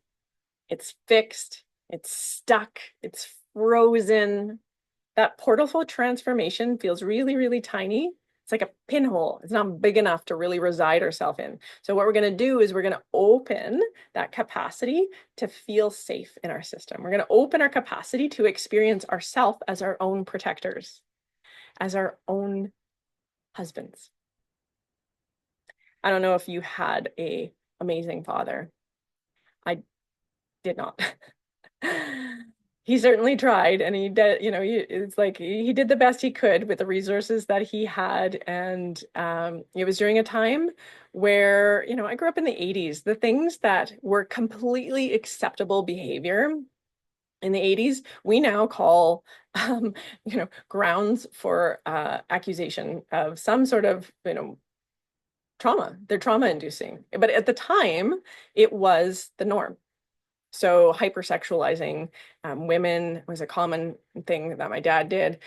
it's fixed, it's stuck, it's frozen, that portal for transformation feels really, really tiny. It's like a pinhole. It's not big enough to really reside ourselves in. So what we're going to do is we're going to open that capacity to feel safe in our system. We're going to open our capacity to experience ourselves as our own protectors, as our own husbands. I don't know if you had an amazing father. I did not. He certainly tried, and he did, you know, it's like he did the best he could with the resources that he had. And it was during a time where, you know, I grew up in the 80s. The things that were completely acceptable behavior in the 80s, we now call, you know, grounds for accusation of some sort of, you know, trauma. They're trauma inducing. But at the time, it was the norm. So hypersexualizing women was a common thing that my dad did.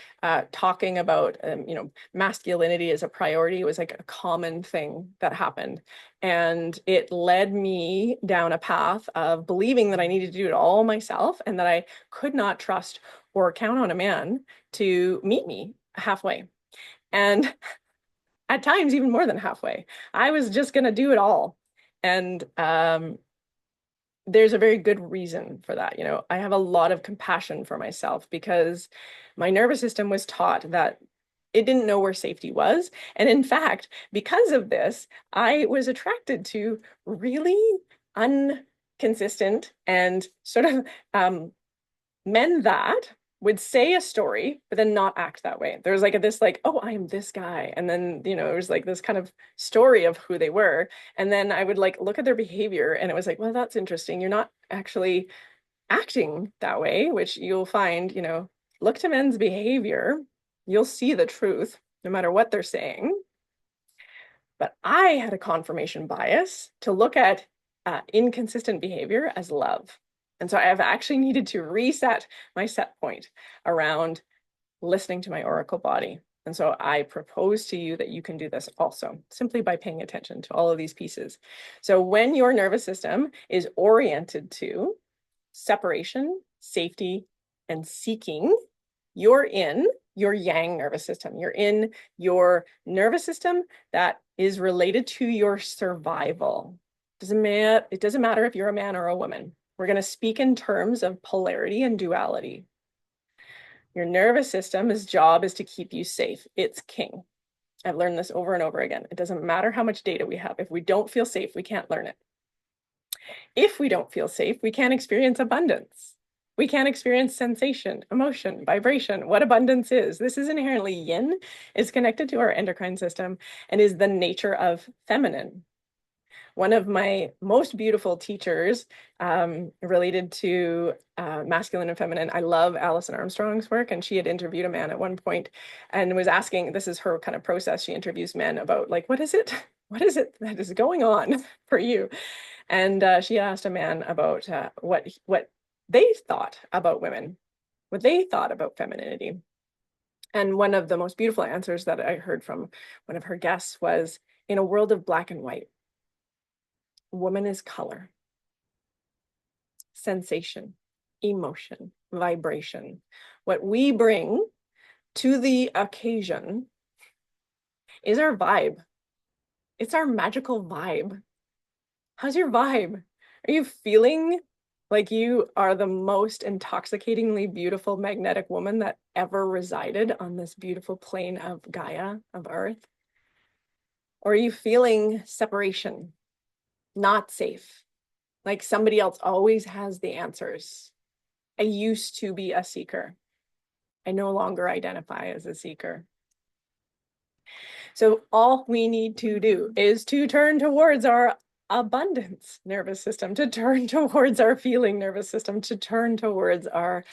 Talking about, you know, masculinity as a priority was like a common thing that happened. And it led me down a path of believing that I needed to do it all myself and that I could not trust or count on a man to meet me halfway. And at times, even more than halfway. I was just going to do it all. And there's a very good reason for that. You know, I have a lot of compassion for myself because my nervous system was taught that it didn't know where safety was. And in fact, because of this, I was attracted to really inconsistent and sort of men that would say a story, but then not act that way. There was like this, like, oh, I am this guy. And then, you know, it was like this kind of story of who they were. And then I would like look at their behavior and it was like, well, that's interesting. You're not actually acting that way, which you'll find, you know, look to men's behavior. You'll see the truth no matter what they're saying. But I had a confirmation bias to look at inconsistent behavior as love. And so I have actually needed to reset my set point around listening to my oracle body. And so I propose to you that you can do this also, simply by paying attention to all of these pieces. So when your nervous system is oriented to separation, safety, and seeking, you're in your yang nervous system. You're in your nervous system that is related to your survival. It doesn't matter if you're a man or a woman. We're going to speak in terms of polarity and duality. Your nervous system's job is to keep you safe. It's king. I've learned this over and over again. It doesn't matter how much data we have. If we don't feel safe, we can't learn it. If we don't feel safe, we can't experience abundance. We can't experience sensation, emotion, vibration, what abundance is. This is inherently yin, is connected to our endocrine system, and is the nature of feminine. one of my most beautiful teachers related to masculine and feminine. I love Alison Armstrong's work, and she had interviewed a man at one point and was asking, this is her kind of process. She interviews men about like, what is it that is going on for you? And she asked a man about what they thought about women, what they thought about femininity. And one of the most beautiful answers that I heard from one of her guests was, in a world of black and white, woman is color, sensation, emotion, vibration. What we bring to the occasion is our vibe. It's our magical vibe. How's your vibe? Are you feeling like you are the most intoxicatingly beautiful magnetic woman that ever resided on this beautiful plane of Gaia, of Earth? Or are you feeling separation, not safe, like somebody else always has the answers? I used to be a seeker. I no longer identify as a seeker. So all we need to do is to turn towards our abundance nervous system, to turn towards our feeling nervous system, to turn towards our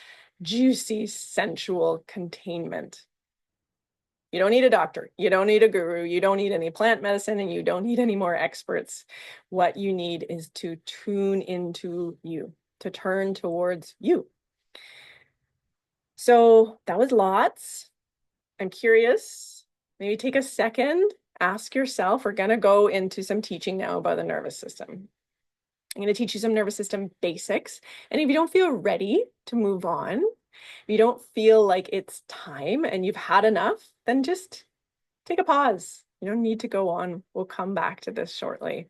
juicy, sensual containment. You don't need a doctor. You don't need a guru. You don't need any plant medicine, and you don't need any more experts. What you need is to tune into you, to turn towards you. So that was lots. I'm curious. Maybe take a second, ask yourself. We're going to go into some teaching now about the nervous system. I'm going to teach you some nervous system basics. And if you don't feel ready to move on, if you don't feel like it's time and you've had enough, then just take a pause. You don't need to go on. We'll come back to this shortly.